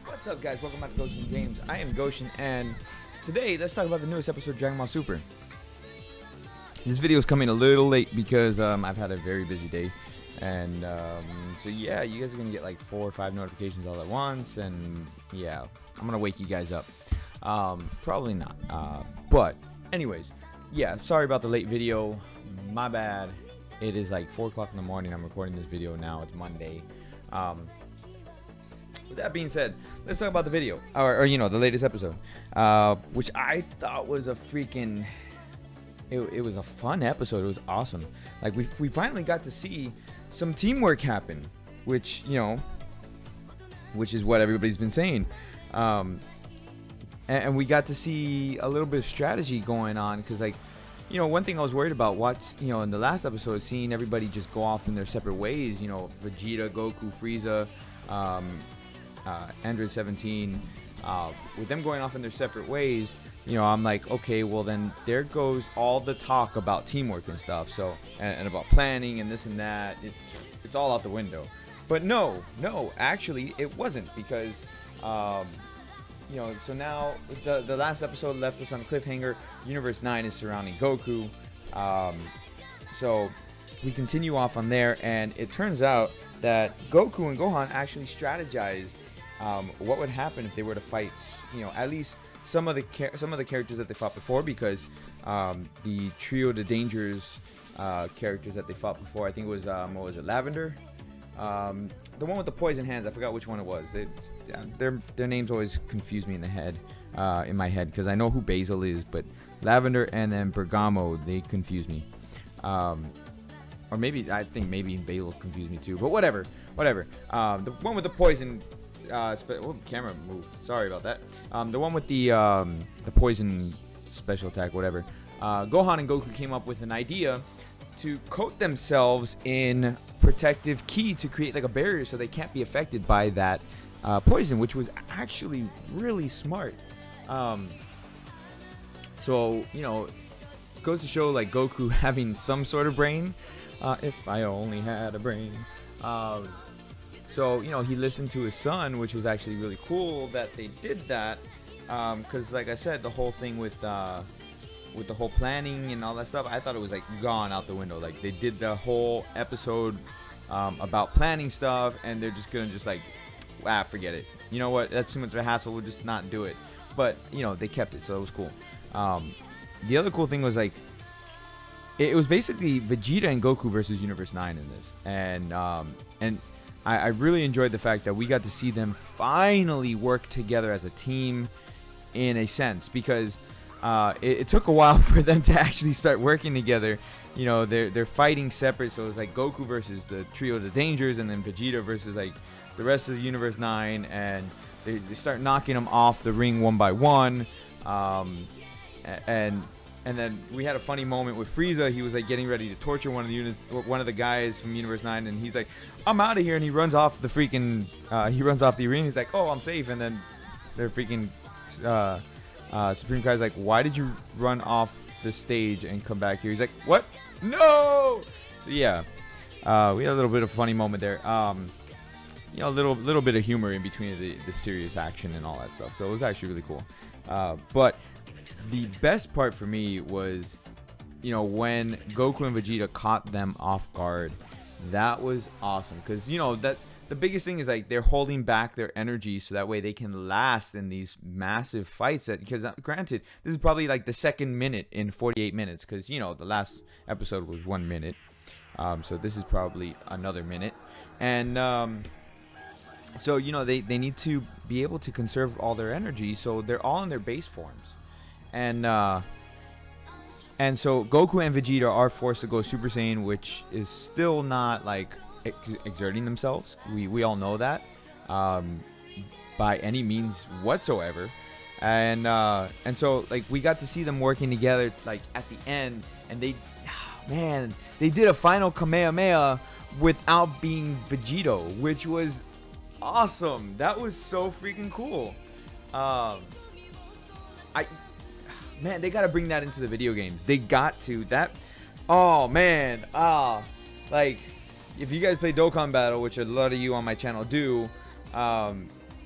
What's up, guys? Welcome back to gotiansgames. I am Goshen, and today let's talk about the newest episode of Dragon Ball Super. This video is coming a little late because I've had a very busy day, and so yeah, you guys are gonna get like 4 or 5 notifications all at once, and yeah, I'm gonna wake you guys up. Probably not, but anyways, yeah, sorry about the late video. My bad. It is like 4 o'clock in the morning. I'm recording this video now. It's Monday. With that being said, let's talk about the video, or you know, the latest episode, which I thought was a freaking, it was a fun episode. It was awesome. Like we finally got to see some teamwork happen, which, you know, which is what everybody's been saying, and we got to see a little bit of strategy going on, because, like, you know, one thing I was worried about, you know, in the last episode, seeing everybody just go off in their separate ways, you know, Vegeta, Goku, Frieza, Android 17, with them going off in their separate ways, you know, I'm like, okay, well then there goes all the talk about teamwork and stuff, so, and about planning and this and that. It's all out the window. But no, actually it wasn't, because you know, so now the last episode left us on a cliffhanger. Universe 9 is surrounding Goku, so we continue off on there, and it turns out that Goku and Gohan actually strategized what would happen if they were to fight, you know, at least some of the characters that they fought before, because the Trio de Dangers characters that they fought before, I think it was what was it, Lavender, the one with the poison hands, I forgot which one it was. Their names always confuse me in the head, in my head, because I know who Basil is, but Lavender and then Bergamo, they confuse me. Or maybe, I think maybe Basil confused me too, but whatever. The one with the poison, camera moved. Sorry about that. The one with the poison special attack, whatever. Gohan and Goku came up with an idea to coat themselves in protective ki to create like a barrier so they can't be affected by that poison, which was actually really smart. So, you know, goes to show, like, Goku having some sort of brain. If I only had a brain. So, you know, he listened to his son, which was actually really cool that they did that, because, like I said, the whole thing with the whole planning and all that stuff, I thought it was like gone out the window. Like, they did the whole episode about planning stuff, and they're just gonna like, forget it. You know what? That's too much of a hassle. We'll just not do it. But, you know, they kept it, so it was cool. The other cool thing was, like, it was basically Vegeta and Goku versus Universe 9 in this, and I really enjoyed the fact that we got to see them finally work together as a team, in a sense, because it took a while for them to actually start working together. You know, they're fighting separate, so it was like Goku versus the Trio of the Dangers, and then Vegeta versus, like, the rest of the Universe 9, and they start knocking them off the ring one by one, and then we had a funny moment with Frieza. He was like getting ready to torture one of the guys from Universe 9, and he's like, "I'm out of here," and he runs off the freaking he runs off the arena. He's like, "Oh, I'm safe," and then their freaking Supreme Kai's like, "Why did you run off the stage and come back here?" He's like, "What? No!" So yeah, we had a little bit of a funny moment there. You know, a little bit of humor in between the serious action and all that stuff. So it was actually really cool. But the best part for me was, you know, when Goku and Vegeta caught them off guard. That was awesome, because, you know, that the biggest thing is, like, they're holding back their energy so that way they can last in these massive fights. Because granted, this is probably like the second minute in 48 minutes, because, you know, the last episode was 1 minute, so this is probably another minute, and so, you know, they need to be able to conserve all their energy, so they're all in their base forms. And so Goku and Vegeta are forced to go Super Saiyan, which is still not, like, exerting themselves. We all know that, by any means whatsoever. And so, like, we got to see them working together, like, at the end, and they did a final Kamehameha without being Vegito, which was awesome. That was so freaking cool. Man, they gotta bring that into the video games. They got to. That, oh man, like, if you guys play Dokkan Battle, which a lot of you on my channel do,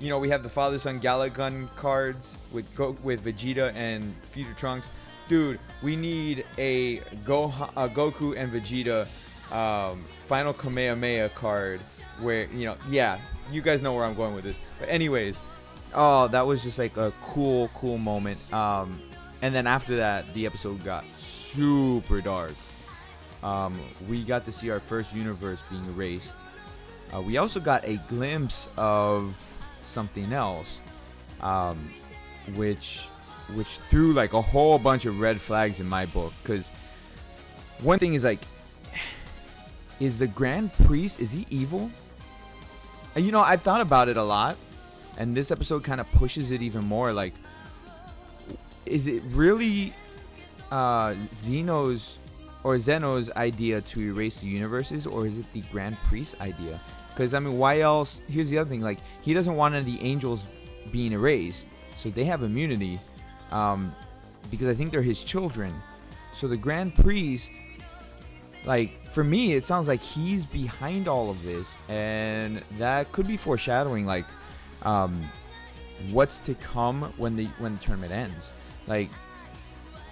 we have the father-son Galagun cards with Vegeta and Future Trunks. Dude, we need a Goku and Vegeta final Kamehameha card where, you guys know where I'm going with this. But anyways, that was just like a cool moment. And then after that, the episode got super dark. We got to see our first universe being erased. We also got a glimpse of something else, which threw like a whole bunch of red flags in my book. Because one thing is like, is the Grand Priest, is he evil? And I've thought about it a lot, and this episode kind of pushes it even more. Like, is it really Zeno's idea to erase the universes, or is it the Grand Priest's idea? Because why else? Here's the other thing: like, he doesn't want any of the angels being erased, so they have immunity, because I think they're his children. So the Grand Priest, like, for me, it sounds like he's behind all of this, and that could be foreshadowing, like, what's to come when the tournament ends. Like,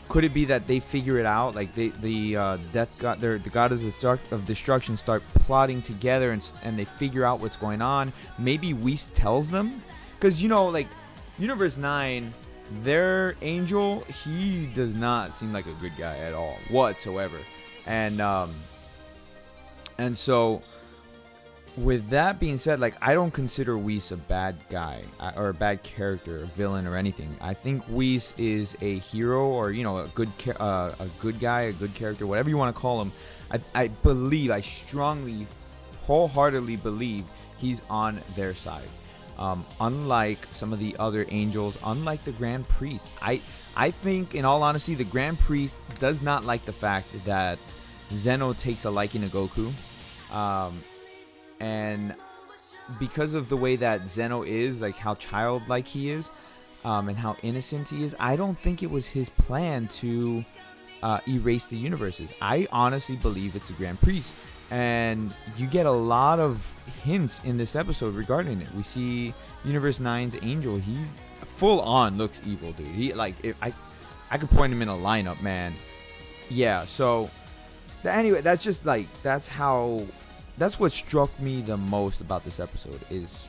could it be that they figure it out? Like, the death god, the god of destruction, start plotting together, and they figure out what's going on. Maybe Whis tells them, because like Universe 9, their angel, he does not seem like a good guy at all whatsoever. And so, with that being said, like, I don't consider Whis a bad guy or a bad character, a villain, or anything. I think Whis is a hero, or a good guy, a good character, whatever you want to call him. I strongly, wholeheartedly believe he's on their side. Unlike some of the other angels, unlike the Grand Priest, I think, in all honesty, the Grand Priest does not like the fact that Zeno takes a liking to Goku. And because of the way that Zeno is, like how childlike he is, and how innocent he is, I don't think it was his plan to erase the universes. I honestly believe it's the Grand Priest. And you get a lot of hints in this episode regarding it. We see Universe 9's angel. He full on looks evil, dude. He, like, if I could point him in a lineup, man. Yeah, so anyway, that's just like, that's what struck me the most about this episode is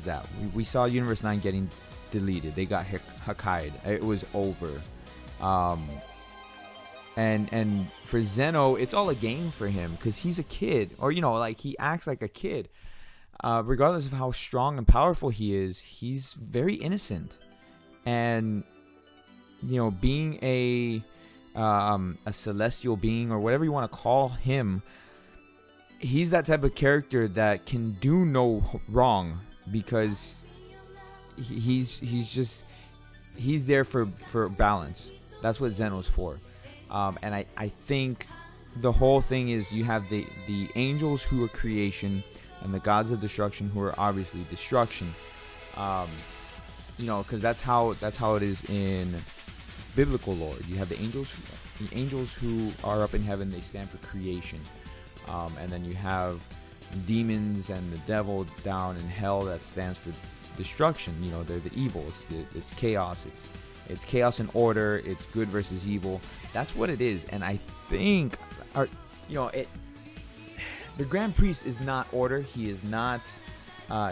that we saw Universe 9 getting deleted. They got Hakkai'd. It was over. And for Zeno, it's all a game for him, because he's a kid, or like, he acts like a kid. Regardless of how strong and powerful he is, he's very innocent. And being a celestial being, or whatever you want to call him, he's that type of character that can do no wrong, because he's there for balance. That's what Zeno's for. And I think the whole thing is, you have the angels, who are creation, and the gods of destruction, who are obviously destruction. Because that's how it is in biblical lore. You have the angels who are up in heaven. They stand for creation. And then you have demons and the devil down in hell, that stands for destruction. They're the evil. It's chaos. It's chaos and order. It's good versus evil. That's what it is. And I think, the Grand Priest is not order. He is not.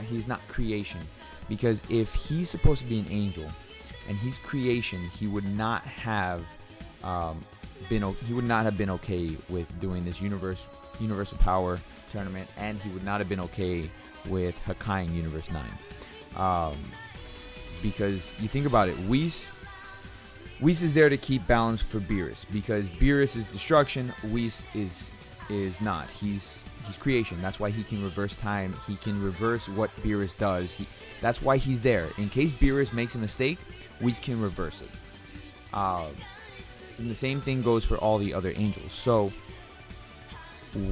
He's not creation. Because if he's supposed to be an angel, and he's creation, he would not have been okay with doing this universal power tournament, and he would not have been okay with Hakkai'ing Universe 9. Because you think about it, Whis is there to keep balance for Beerus, because Beerus is destruction, Whis is not. He's creation. That's why he can reverse time. He can reverse what Beerus does. That's why he's there. In case Beerus makes a mistake, Whis can reverse it. And the same thing goes for all the other angels. So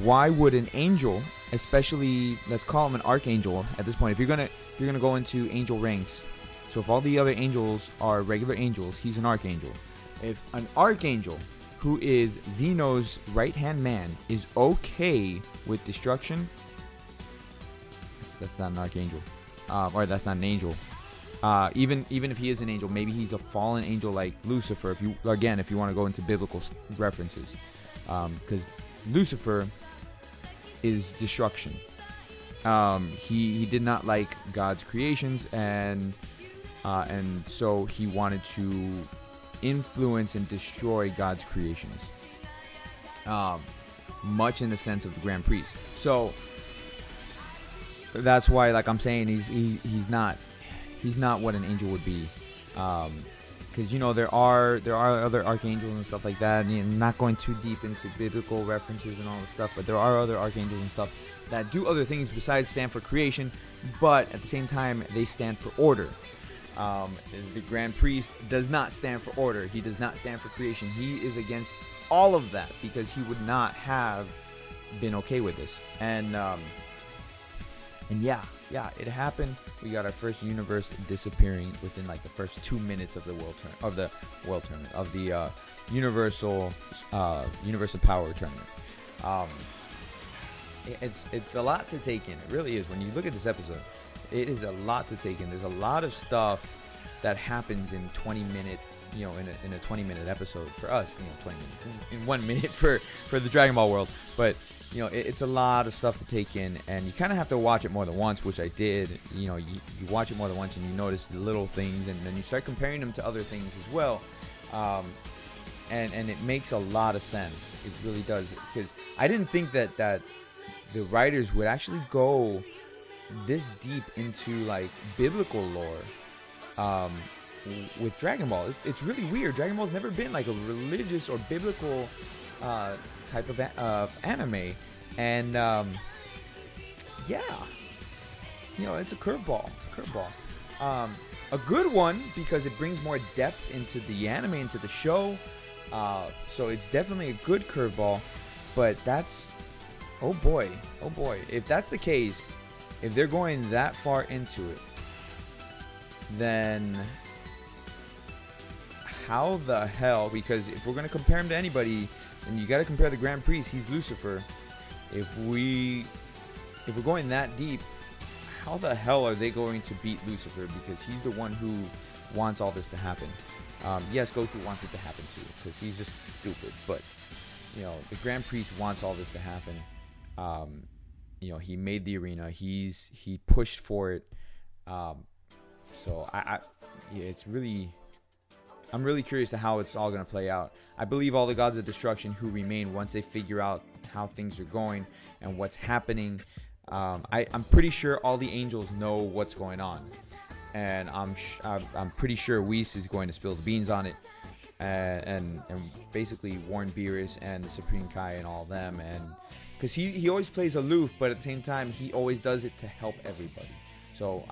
why would an angel, especially, let's call him an archangel at this point, if you're gonna go into angel ranks, so if all the other angels are regular angels, he's an archangel. If an archangel, who is Zeno's right-hand man, is okay with destruction, that's not an archangel. or that's not an angel. Even if he is an angel, maybe he's a fallen angel like Lucifer. If you want to go into biblical references, because Lucifer is destruction. He did not like God's creations, and so he wanted to influence and destroy God's creations. Much in the sense of the Grand Priest. So that's why, like I'm saying, he's not what an angel would be, because there are other archangels and stuff like that. And I'm not going too deep into biblical references and all this stuff, but there are other archangels and stuff that do other things besides stand for creation, but at the same time they stand for order. The Grand Priest does not stand for order. He does not stand for creation. He is against all of that because he would not have been okay with this. And yeah, it happened. We got our first universe disappearing within like the first 2 minutes of the universal power tournament. It's a lot to take in. It really is. When you look at this episode, it is a lot to take in. There's a lot of stuff that happens in 20 minutes. In a 20-minute episode for us, 20 minutes in 1 minute for the Dragon Ball world. But it's a lot of stuff to take in, and you kind of have to watch it more than once, which I did. You watch it more than once, and you notice the little things, and then you start comparing them to other things as well. And it makes a lot of sense. It really does, because I didn't think that the writers would actually go this deep into like biblical lore. With Dragon Ball, it's really weird. Dragon Ball's never been like a religious or biblical type of anime, and it's a curveball. A good one because it brings more depth into the anime, into the show. So it's definitely a good curveball. But that's oh boy, if that's the case, if they're going that far into it, then how the hell? Because if we're going to compare him to anybody, then you got to compare the Grand Priest. He's Lucifer. If we're going that deep, how the hell are they going to beat Lucifer? Because he's the one who wants all this to happen. Yes, Goku wants it to happen too, because he's just stupid. But the Grand Priest wants all this to happen. He made the arena. He pushed for it. So it's really. I'm really curious to how it's all going to play out. I believe all the gods of destruction who remain, once they figure out how things are going and what's happening, I'm pretty sure all the angels know what's going on, and I'm pretty sure Whis is going to spill the beans on it, and basically warn Beerus and the Supreme Kai and all of them, and because he always plays aloof, but at the same time he always does it to help everybody. So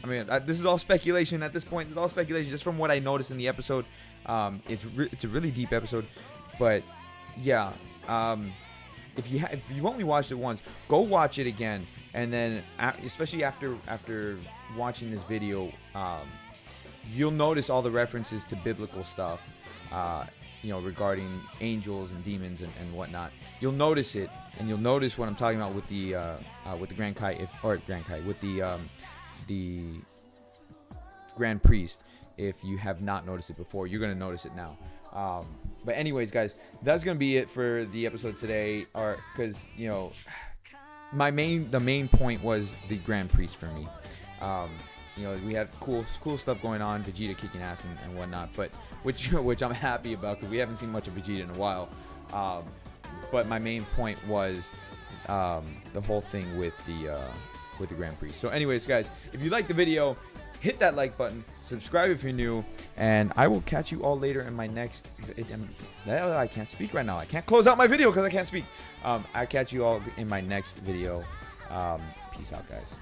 I mean, this is all speculation at this point. It's all speculation just from what I noticed in the episode. It's a really deep episode, but yeah. If you only watched it once, go watch it again, and then especially after watching this video, you'll notice all the references to biblical stuff, regarding angels and demons and whatnot. You'll notice it, and you'll notice what I'm talking about with the Grand Kai, with the Grand Priest. If you have not noticed it before, you're gonna notice it now. But anyways, guys, that's gonna be it for the episode today. Or because the main point was the Grand Priest for me. We had cool stuff going on, Vegeta kicking ass and whatnot, but which I'm happy about because we haven't seen much of Vegeta in a while. But my main point was the whole thing with the Grand Priest. So anyways, guys, if you liked the video, hit that like button, subscribe if you're new, and I will catch you all later in my next I can't speak right now. I can't close out my video because I can't speak. I'll catch you all in my next video. Peace out, guys.